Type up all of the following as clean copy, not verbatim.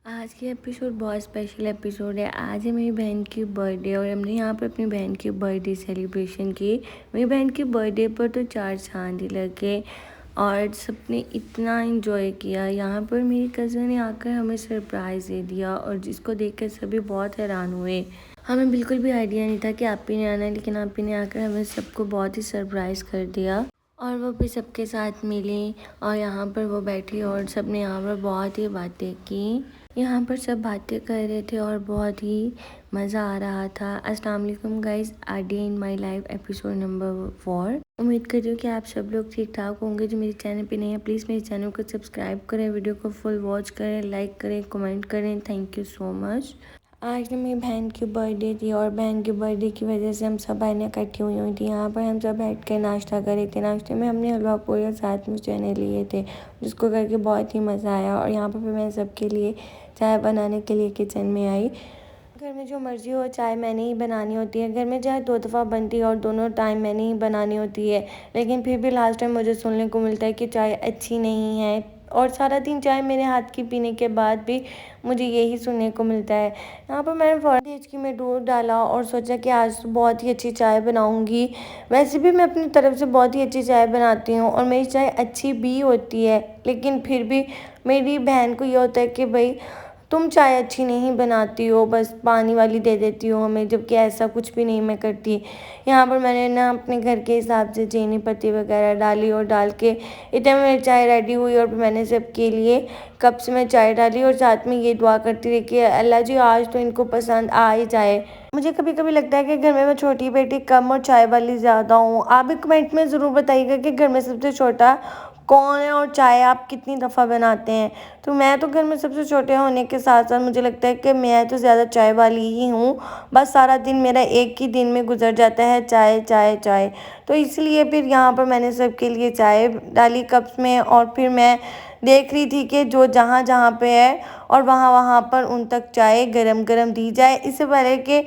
आज की एपिसोड बहुत स्पेशल एपिसोड है। आज है मेरी बहन की बर्थडे और हमने यहाँ पर अपनी बहन की बर्थडे सेलिब्रेशन की। मेरी बहन की बर्थडे पर तो 4 चांद ही लगे और सबने इतना एंजॉय किया। यहाँ पर मेरी कज़न ने आकर हमें सरप्राइज़ दे दिया और जिसको देखकर सभी बहुत हैरान हुए। हमें बिल्कुल भी आइडिया नहीं था कि आपी ने आना है, लेकिन आपी ने आकर हमें सबको बहुत ही सरप्राइज़ कर दिया और वो भी सबके साथ मिली और यहाँ पर वो बैठी और सबने यहाँ पर बहुत ही बातें की। यहाँ पर सब बातें कर रहे थे और बहुत ही मज़ा आ रहा था। अस्सलाम वालेकुम guys, a day in my life episode number 4। उम्मीद करती हूँ कि आप सब लोग ठीक ठाक होंगे। जो मेरे चैनल पे नहीं है प्लीज़ मेरे चैनल को सब्सक्राइब करें, वीडियो को फुल वॉच करें, लाइक करें, कमेंट करें। Thank you so much. आज ना मेरी बहन की बर्थडे थी और बहन की बर्थडे की वजह से हम सब बहनें इकट्ठी हुई थी। यहाँ पर हम सब बैठ कर नाश्ता कर रहे थे। नाश्ते में हमने हलवा पूरी और साथ में चने लिए थे, जिसको करके बहुत ही मज़ा आया। और यहाँ पर फिर मैं सबके लिए चाय बनाने के लिए किचन में आई। घर में जो मर्ज़ी हो चाय मैंने ही बनानी होती है। घर में चाय 2 दफ़ा बनती है और दोनों टाइम मैंने ही बनानी होती है, लेकिन फिर भी लास्ट टाइम मुझे सुनने को मिलता है कि चाय अच्छी नहीं है और सारा दिन चाय मेरे हाथ की पीने के बाद भी मुझे यही सुनने को मिलता है। यहाँ पर मैंने फ़ौरन डेचकी में दूध डाला और सोचा कि आज तो बहुत ही अच्छी चाय बनाऊँगी। वैसे भी मैं अपनी तरफ से बहुत ही अच्छी चाय बनाती हूँ और मेरी चाय अच्छी भी होती है, लेकिन फिर भी मेरी बहन को ये होता है कि भाई तुम चाय अच्छी नहीं बनाती हो, बस पानी वाली दे देती हो हमें, जबकि ऐसा कुछ भी नहीं मैं करती। यहाँ पर मैंने ना अपने घर के हिसाब से चीनी पत्ती वगैरह डाली और डाल के इतने में मेरी चाय रेडी हुई और फिर मैंने सबके लिए कप्स में चाय डाली और साथ में ये दुआ करती रही कि अल्लाह जी आज तो इनको पसंद आ ही जाए। मुझे कभी कभी लगता है कि घर में मैं छोटी बेटी कम और चाय वाली ज़्यादा हूँ। आप भी कमेंट में ज़रूर बताइएगा कि घर में सबसे छोटा कौन है और चाय आप कितनी दफ़ा बनाते हैं। तो मैं तो घर में सबसे छोटे होने के साथ साथ मुझे लगता है कि मैं तो ज़्यादा चाय वाली ही हूँ। बस सारा दिन मेरा एक ही दिन में गुजर जाता है चाय चाय चाय। तो इसलिए फिर यहाँ पर मैंने सबके लिए चाय डाली कप्स में और फिर मैं देख रही थी कि जो जहाँ जहाँ पे है और वहाँ वहाँ पर उन तक चाय गरम गरम दी जाए, इससे पहले कि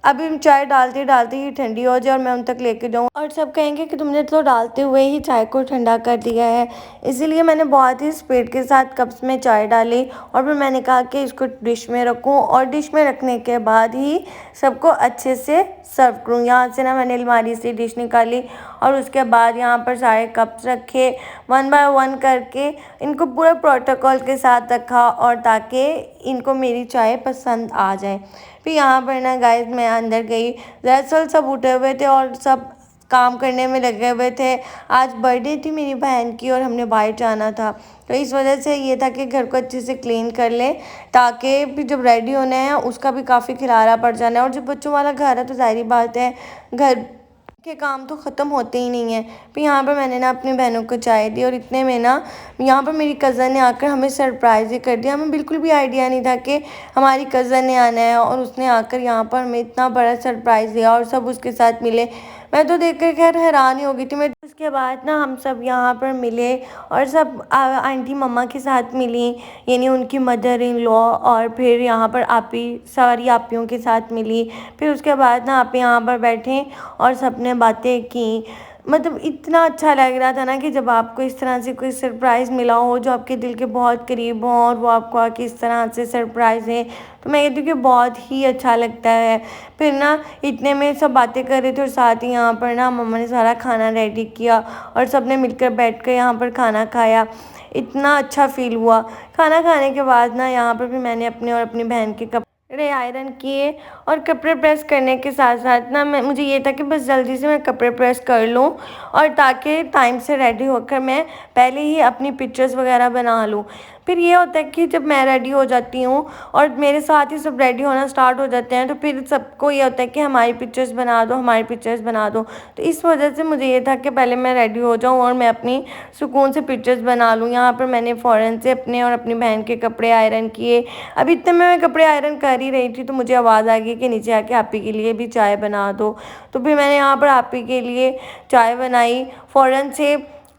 अभी चाय डालते डालते ही ठंडी हो जाए और मैं उन तक लेके जाऊँ और सब कहेंगे कि तुमने तो डालते हुए ही चाय को ठंडा कर दिया है। इसीलिए मैंने बहुत ही स्पीड के साथ कप्स में चाय डाली और फिर मैंने कहा कि इसको डिश में रखूँ और डिश में रखने के बाद ही सबको अच्छे से सर्व करूँ। यहाँ से ना मैंने अलमारी से डिश निकाली और उसके बाद यहाँ पर सारे कप्स रखे, 1 बाय 1 करके इनको पूरा प्रोटोकॉल के साथ रखा और ताकि इनको मेरी चाय पसंद आ जाए। फिर यहाँ पर ना गाइस मैं अंदर गई। दरअसल सब उठे हुए थे और सब काम करने में लगे हुए थे। आज बर्थडे थी मेरी बहन की और हमने बाहर जाना था, तो इस वजह से ये था कि घर को अच्छे से क्लीन कर लें ताकि फिर जब रेडी होना है उसका भी काफ़ी खिलारा पड़ जाना है। और जब बच्चों वाला घर है तो ज़ाहिर बात है घर के काम तो ख़त्म होते ही नहीं है। फिर यहाँ पर मैंने ना अपनी बहनों को चाय दी और इतने में ना यहाँ पर मेरी कज़न ने आकर हमें सरप्राइज़ ही कर दिया। हमें बिल्कुल भी आइडिया नहीं था कि हमारी कज़न ने आना है और उसने आकर यहाँ पर हमें इतना बड़ा सरप्राइज़ दिया और सब उसके साथ मिले। मैं तो देख कर खैर हैरान ही हो गई थी। मैं उसके बाद ना हम सब यहाँ पर मिले और सब आंटी मम्मा के साथ मिली, यानी उनकी मदर इन लॉ, और फिर यहाँ पर आपी सारी आपियों के साथ मिली। फिर उसके बाद ना आप यहाँ पर बैठे और सबने बातें की। मतलब इतना अच्छा लग रहा था ना कि जब आपको इस तरह से कोई सरप्राइज़ मिला हो जो आपके दिल के बहुत करीब हो और वो आपको आके इस तरह से सरप्राइज़ है, तो मैं कहती हूँ कि बहुत ही अच्छा लगता है। फिर ना इतने में सब बातें कर रहे थे और साथ ही यहाँ पर ना मम्मा ने सारा खाना रेडी किया और सब ने मिलकर बैठ कर यहाँ पर खाना खाया। इतना अच्छा फ़ील हुआ। खाना खाने के बाद ना यहाँ पर भी मैंने अपने और अपनी बहन के कपड़े आयरन किए और कपड़े प्रेस करने के साथ साथ ना मुझे ये था कि बस जल्दी से मैं कपड़े प्रेस कर लूँ और ताकि टाइम से रेडी होकर मैं पहले ही अपनी पिक्चर्स वगैरह बना लूँ। फिर ये होता है कि जब मैं रेडी हो जाती हूँ और मेरे साथ ही सब रेडी होना स्टार्ट हो जाते हैं, तो फिर सबको ये होता है कि हमारी पिक्चर्स बना दो, हमारी पिक्चर्स बना दो। तो इस वजह से मुझे ये था कि पहले मैं रेडी हो जाऊँ और मैं अपनी सुकून से पिक्चर्स बना लूँ। यहाँ पर मैंने फ़ौरन से अपने और अपनी बहन के कपड़े आयरन किए। अभी इतने में मैं कपड़े आयरन कर ही रही थी तो मुझे आवाज़ आ गई कि नीचे आके आपी के लिए भी चाय बना दो। तो फिर मैंने यहाँ पर आपी के लिए चाय बनाई। फ़ौरन से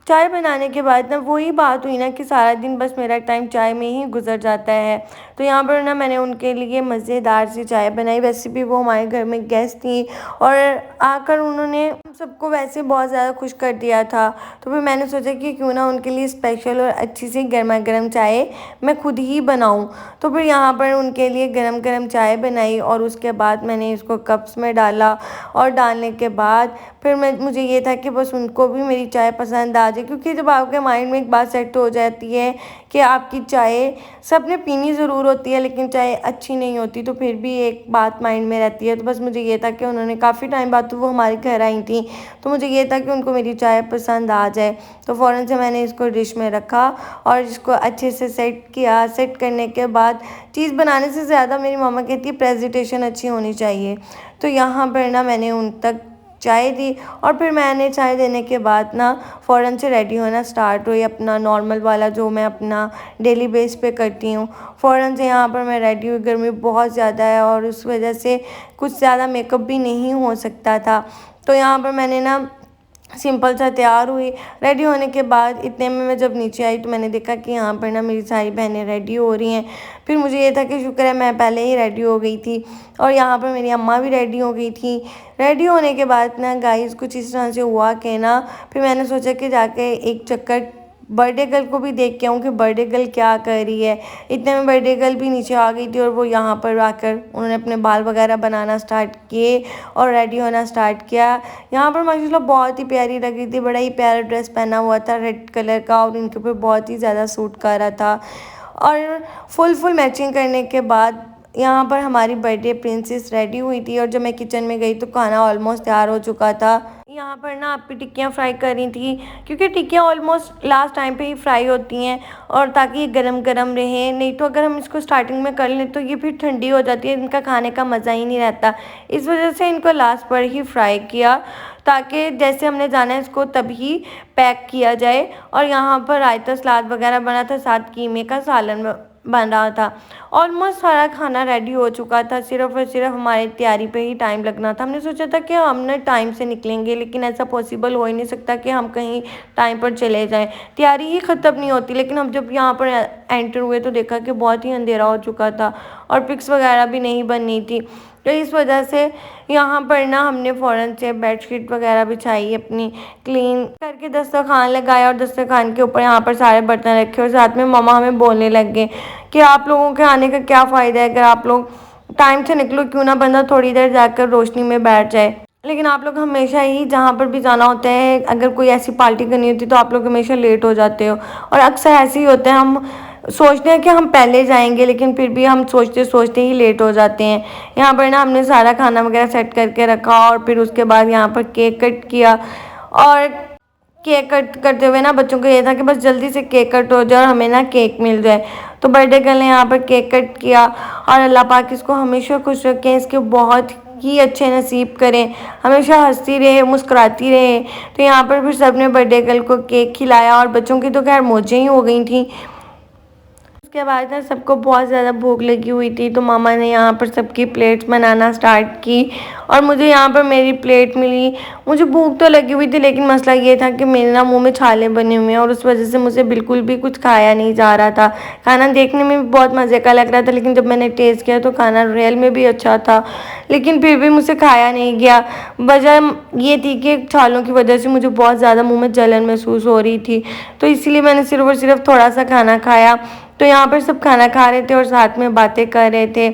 चाय बनाने के बाद ना वही बात हुई ना कि सारा दिन बस मेरा टाइम चाय में ही गुज़र जाता है। तो यहाँ पर ना मैंने उनके लिए मज़ेदार सी चाय बनाई, वैसे भी वो हमारे घर में गेस्ट थी और आकर उन्होंने हम सबको वैसे बहुत ज़्यादा खुश कर दिया था। तो फिर मैंने सोचा कि क्यों ना उनके लिए स्पेशल और अच्छी सी गर्मा-गर्म चाय मैं खुद ही बनाऊँ। तो फिर यहाँ पर उनके लिए गरम-गरम चाय बनाई और उसके बाद मैंने इसको कप्स में डाला और डालने के बाद फिर मुझे ये था कि बस उनको भी मेरी चाय पसंद आ जाए, क्योंकि जब आपके माइंड में एक बात सेट हो जाती है कि आपकी चाय सबने पीनी ज़रूर होती है लेकिन चाय अच्छी नहीं होती, तो फिर भी एक बात माइंड में रहती है। तो बस मुझे ये था कि उन्होंने काफ़ी टाइम बाद तो वो हमारे घर आई थी, तो मुझे ये था कि उनको मेरी चाय पसंद आ जाए। तो फ़ौरन से मैंने इसको डिश में रखा और इसको अच्छे से सेट किया। सेट करने के बाद चीज़ बनाने से ज़्यादा मेरी मम्मा कहती है प्रेजेंटेशन अच्छी होनी चाहिए। तो यहाँ पर ना मैंने उन तक चाय दी और फिर मैंने चाय देने के बाद ना फ़ौरन से रेडी होना स्टार्ट हुई, अपना नॉर्मल वाला जो मैं अपना डेली बेस पे करती हूँ। फ़ौरन से यहाँ पर मैं रेडी हुई, गर्मी बहुत ज़्यादा है और उस वजह से कुछ ज़्यादा मेकअप भी नहीं हो सकता था। तो यहाँ पर मैंने ना सिंपल सा तैयार हुई। रेडी होने के बाद इतने में मैं जब नीचे आई तो मैंने देखा कि यहाँ पर ना मेरी सारी बहनें रेडी हो रही हैं। फिर मुझे ये था कि शुक्र है मैं पहले ही रेडी हो गई थी और यहाँ पर मेरी अम्मा भी रेडी हो गई थी। रेडी होने के बाद ना गाइस कुछ इस तरह से हुआ कि ना फिर मैंने सोचा कि जाके एक चक्कर बर्थडे गर्ल को भी देख के आऊँ कि बर्थडे गर्ल क्या कर रही है। इतने में बर्थडे गर्ल भी नीचे आ गई थी और वो यहाँ पर आकर उन्होंने अपने बाल वगैरह बनाना स्टार्ट किए और रेडी होना स्टार्ट किया। यहाँ पर माशाल्लाह बहुत ही प्यारी लग रही थी, बड़ा ही प्यारा ड्रेस पहना हुआ था रेड कलर का और इनके ऊपर बहुत ही ज़्यादा सूट कर रहा था। और फुल मैचिंग करने के बाद यहाँ पर हमारी बर्थडे प्रिंसेस रेडी हुई थी और जब मैं किचन में गई तो खाना ऑलमोस्ट तैयार हो चुका था। यहाँ पर ना आपकी टिक्कियाँ फ्राई कर रही थी, क्योंकि टिक्कियाँ ऑलमोस्ट लास्ट टाइम पे ही फ्राई होती हैं और ताकि ये गरम गरम रहे, नहीं तो अगर हम इसको स्टार्टिंग में कर लें तो ये फिर ठंडी हो जाती है, इनका खाने का मज़ा ही नहीं रहता। इस वजह से इनको लास्ट पर ही फ्राई किया ताकि जैसे हमने जाना है इसको तभी पैक किया जाए। और यहाँ पर रायता सलाद वगैरह बना था, साथ कीमे का सालन बन रहा था। ऑलमोस्ट सारा खाना रेडी हो चुका था, सिर्फ और सिर्फ हमारी तैयारी पे ही टाइम लगना था। हमने सोचा था कि हमने टाइम से निकलेंगे, लेकिन ऐसा पॉसिबल हो ही नहीं सकता कि हम कहीं टाइम पर चले जाएं। तैयारी ही ख़त्म नहीं होती। लेकिन हम जब यहाँ पर एंटर हुए तो देखा कि बहुत ही अंधेरा हो चुका था और पिक्स वगैरह भी नहीं बननी थी। तो इस वजह से यहाँ पर ना हमने फ़ौरन से बेडशीट वगैरह बिछाई, अपनी क्लीन करके दस्तरखान लगाया और दस्तरखान के ऊपर यहाँ पर सारे बर्तन रखे और साथ में मम्मा हमें बोलने लग गए कि आप लोगों के आने का क्या फ़ायदा है, अगर आप लोग टाइम से निकलो क्यों ना बंदा थोड़ी देर जाकर रोशनी में बैठ जाए। लेकिन आप लोग हमेशा ही जहाँ पर भी जाना होता है, अगर कोई ऐसी पार्टी करनी होती है तो आप लोग हमेशा लेट हो जाते हो और अक्सर ऐसे ही होता है। हम सोचते हैं कि हम पहले जाएंगे लेकिन फिर भी हम सोचते सोचते ही लेट हो जाते हैं। यहाँ पर ना हमने सारा खाना वगैरह सेट करके रखा और फिर उसके बाद यहाँ पर केक कट किया और केक कट करते हुए ना बच्चों को ये था कि बस जल्दी से केक कट हो जाए और हमें ना केक मिल जाए। तो बर्थडे गर्ल ने यहाँ पर केक कट किया और अल्लाह पाक इसको हमेशा खुश रखें, इसके बहुत ही अच्छे नसीब करें, हमेशा हंसती रहे, मुस्कुराती रहे। तो यहाँ पर फिर सबने बर्थडे गर्ल को केक खिलाया और बच्चों की तो खैर मौजें ही हो गई थी। उसके बाद ना सबको बहुत ज़्यादा भूख लगी हुई थी, तो मामा ने यहाँ पर सबकी प्लेट्स बनाना स्टार्ट की और मुझे यहाँ पर मेरी प्लेट मिली। मुझे भूख तो लगी हुई थी लेकिन मसला ये था कि मेरे ना मुंह में छाले बने हुए हैं और उस वजह से मुझे बिल्कुल भी कुछ खाया नहीं जा रहा था। खाना देखने में भी बहुत मज़े का लग रहा था लेकिन जब मैंने टेस्ट किया तो खाना रियल में भी अच्छा था, लेकिन फिर भी मुझसे खाया नहीं गया। वजह ये थी कि छालों की वजह से मुझे बहुत ज़्यादा मुँह में जलन महसूस हो रही थी, तो इसीलिए मैंने सिर्फ और सिर्फ थोड़ा सा खाना खाया। तो यहाँ पर सब खाना खा रहे थे और साथ में बातें कर रहे थे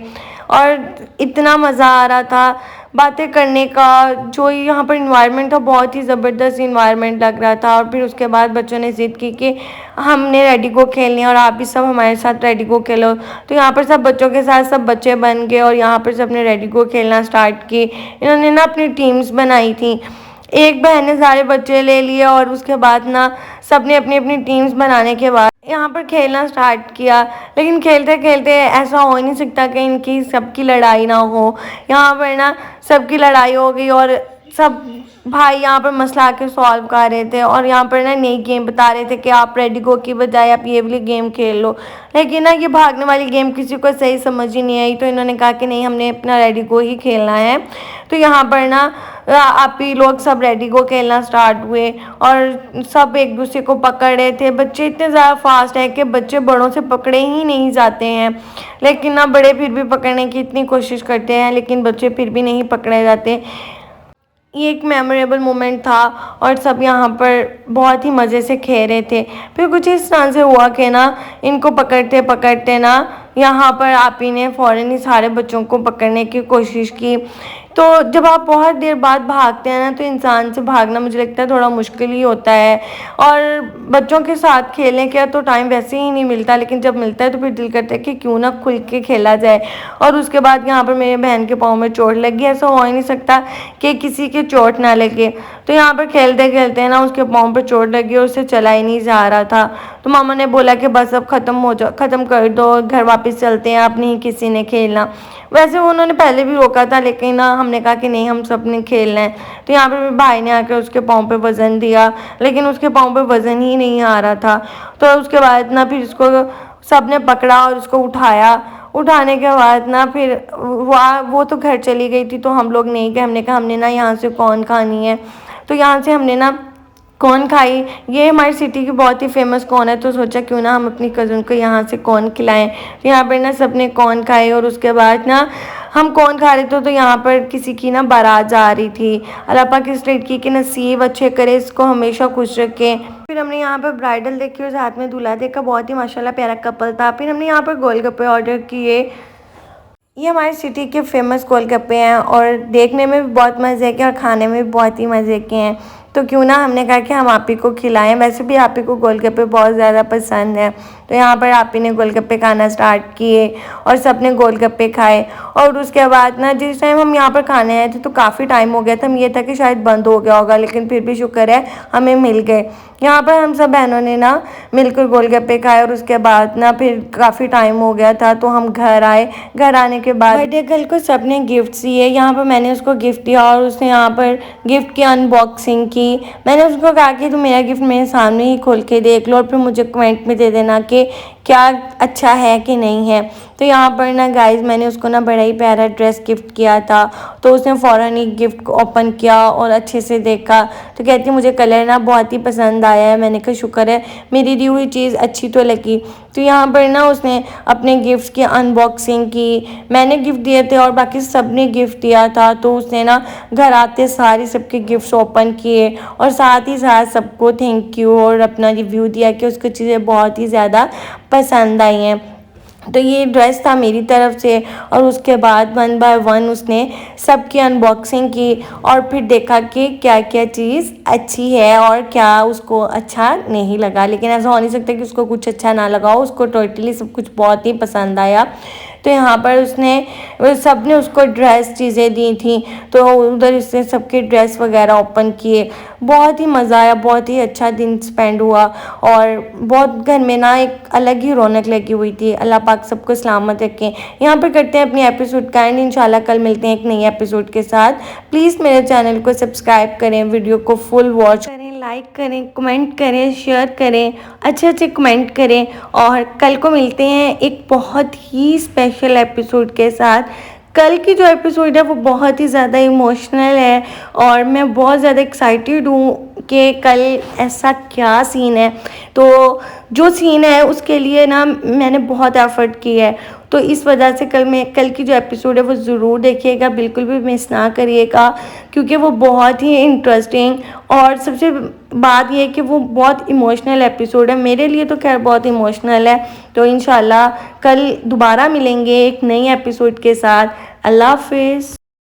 और इतना मज़ा आ रहा था बातें करने का। जो यहाँ पर इन्वायरमेंट था बहुत ही ज़बरदस्त इन्वायरमेंट लग रहा था। और फिर उसके बाद बच्चों ने ज़िद की कि हमने रेडी गो खेलनी है और आप भी सब हमारे साथ रेडी गो खेलो। तो यहाँ पर सब बच्चों के साथ सब बच्चे बन गए और यहाँ पर सब ने रेडी गो खेलना स्टार्ट की। इन्होंने ना अपनी टीम्स बनाई थी, एक बहन ने सारे बच्चे ले लिए और उसके बाद ना सब ने अपनी अपनी टीम्स बनाने के बाद यहाँ पर खेलना स्टार्ट किया। लेकिन खेलते खेलते ऐसा हो ही नहीं सकता कि इनकी सबकी लड़ाई ना हो। यहाँ पर ना सबकी लड़ाई हो गई और सब भाई यहाँ पर मसला आके सॉल्व कर रहे थे और यहाँ पर ना नई गेम बता रहे थे कि आप रेडी गो की बजाय आप ये वाली गेम खेल लो। लेकिन ना ये भागने वाली गेम किसी को सही समझ ही नहीं आई, तो इन्होंने कहा कि नहीं, हमने अपना रेडी गो ही खेलना है। तो यहाँ पर ना आप ही लोग सब रेडी गो खेलना स्टार्ट हुए और सब एक दूसरे को पकड़ रहे थे। बच्चे इतने ज़्यादा फास्ट हैं कि बच्चे बड़ों से पकड़े ही नहीं जाते हैं, लेकिन ना बड़े फिर भी पकड़ने की इतनी कोशिश करते हैं, लेकिन बच्चे फिर भी नहीं पकड़े जाते। ये एक मेमोरेबल मोमेंट था और सब यहाँ पर बहुत ही मज़े से खेल रहे थे। फिर कुछ इस तरह से हुआ कि ना इनको पकड़ते पकड़ते ना यहाँ पर आप ही ने फ़ौरन ही सारे बच्चों को पकड़ने की कोशिश की। तो जब आप बहुत देर बाद भागते हैं ना, तो इंसान से भागना मुझे लगता है थोड़ा मुश्किल ही होता है। और बच्चों के साथ खेलने का तो टाइम वैसे ही नहीं मिलता, लेकिन जब मिलता है तो फिर दिल करता है कि क्यों ना खुल के खेला जाए। और उसके बाद यहाँ पर मेरी बहन के पाँव में चोट लगी। ऐसा हो ही नहीं सकता कि किसी के चोट ना लगे। तो यहाँ पर खेलते खेलते ना उसके पाँव पर चोट लगी और उसे चला ही नहीं जा रहा था। तो मामा ने बोला कि बस अब ख़त्म कर दो, घर वापस चलते हैं, अब नहीं किसी ने खेलना। वैसे उन्होंने पहले भी रोका था, लेकिन ना हमने कहा कि नहीं, हम सब ने खेलना है। तो यहाँ पे मेरे भाई ने आकर उसके पाँव पे वज़न दिया, लेकिन उसके पाँव पे वज़न ही नहीं आ रहा था। तो उसके बाद ना फिर उसको सब ने पकड़ा और उसको उठाया। उठाने के बाद ना फिर वो तो घर चली गई थी, तो हम लोग नहीं गए। हमने कहा हमने ना यहाँ से कौन खानी है, तो यहाँ से हमने ना कौन खाई। ये हमारी सिटी की बहुत ही फेमस कौन है, तो सोचा क्यों ना हम अपनी कज़न को यहाँ से कौन खिलाएं। तो यहाँ पर ना सबने कौन खाए और उसके बाद ना हम कौन खा रहे थे, तो यहाँ पर किसी की ना बारात जा रही थी। अल्लाह पाक इस लड़की के नसीब अच्छे करे, इसको हमेशा खुश रखे। फिर हमने यहाँ पर ब्राइडल देखी और साथ में दूल्हा देखा, बहुत ही माशाल्लाह प्यारा कपल था। फिर हमने यहाँ पर गोलगप्पे ऑर्डर किए। ये हमारी सिटी के फेमस गोलगप्पे हैं और देखने में भी बहुत मज़े के और खाने में भी बहुत ही मज़े के हैं। तो क्यों ना हमने कहा कि हम आप ही को खिलाएं। वैसे भी आप ही को गोलगप्पे बहुत ज़्यादा पसंद है। तो यहाँ पर आप ही ने गोलगप्पे खाना स्टार्ट किए और सब ने गोलगप्पे खाए। और उसके बाद ना जिस टाइम हम यहाँ पर खाने आए थे तो काफ़ी टाइम हो गया था। हम ये था कि शायद बंद हो गया होगा, लेकिन फिर भी शुक्र है हमें मिल गए। यहाँ पर हम सब बहनों ने ना मिलकर गोलगप्पे खाए और उसके बाद ना फिर काफ़ी टाइम हो गया था, तो हम घर आए। घर आने के बाद बर्थडे गर्ल को सब ने गिफ्ट दिए। यहाँ पर मैंने उसको गिफ्ट दिया और उसने यहाँ पर गिफ्ट की अनबॉक्सिंग की। मैंने उसको कहा कि तुम मेरा गिफ्ट मेरे सामने ही खोल के देख लो और फिर मुझे कमेंट में दे देना कि क्या अच्छा है कि नहीं है। तो यहाँ पर ना गाइस मैंने उसको ना बड़ा ही प्यारा ड्रेस गिफ्ट किया था। तो उसने फ़ौरन ही गिफ्ट को ओपन किया और अच्छे से देखा। तो कहती मुझे कलर ना बहुत ही पसंद आया है। मैंने कहा शुक्र है मेरी दी हुई चीज़ अच्छी तो लगी। तो यहाँ पर ना उसने अपने गिफ्ट की अनबॉक्सिंग की। मैंने गिफ्ट दिए थे और बाकी सब ने गिफ्ट दिया था। तो उसने ना घर आते सारी सबके गिफ्ट्स ओपन किए और साथ ही साथ सबको थैंक यू और अपना रिव्यू दिया कि उसको चीज़ें बहुत ही ज़्यादा पसंद आई हैं। तो ये ड्रेस था मेरी तरफ से। और उसके बाद 1 बाय 1 उसने सबकी अनबॉक्सिंग की और फिर देखा कि क्या क्या चीज़ अच्छी है और क्या उसको अच्छा नहीं लगा। लेकिन ऐसा हो नहीं सकता कि उसको कुछ अच्छा ना लगा हो, उसको टोटली सब कुछ बहुत ही पसंद आया। तो यहाँ पर उसने सब ने उसको ड्रेस चीज़ें दी थी, तो उधर उसने सबके ड्रेस वगैरह ओपन किए। बहुत ही मज़ा आया, बहुत ही अच्छा दिन स्पेंड हुआ और बहुत घर में ना एक अलग ही रौनक लगी हुई थी। अल्लाह पाक सबको सलामत रखें। यहाँ पर करते हैं अपनी एपिसोड का एंड। इंशाल्लाह कल मिलते हैं एक नई एपिसोड के साथ। प्लीज़ मेरे चैनल को सब्सक्राइब करें, वीडियो को फुल वॉच करें, लाइक करें, कमेंट करें, शेयर करें, अच्छे अच्छे कमेंट करें। और कल को मिलते हैं एक बहुत ही स्पेशल एपिसोड के साथ। कल की जो एपिसोड है वो बहुत ही ज़्यादा इमोशनल है और मैं बहुत ज़्यादा एक्साइटेड हूँ कि कल ऐसा क्या सीन है। तो जो सीन है उसके लिए ना मैंने बहुत एफर्ट किया है, तो इस वजह से कल की जो एपिसोड है वो ज़रूर देखिएगा, बिल्कुल भी मिस ना करिएगा, क्योंकि वो बहुत ही इंटरेस्टिंग और सबसे बात ये है कि वो बहुत इमोशनल एपिसोड है। मेरे लिए तो खैर बहुत इमोशनल है। तो इंशाल्लाह कल दोबारा मिलेंगे एक नई एपिसोड के साथ। अल्लाह हाफिज़।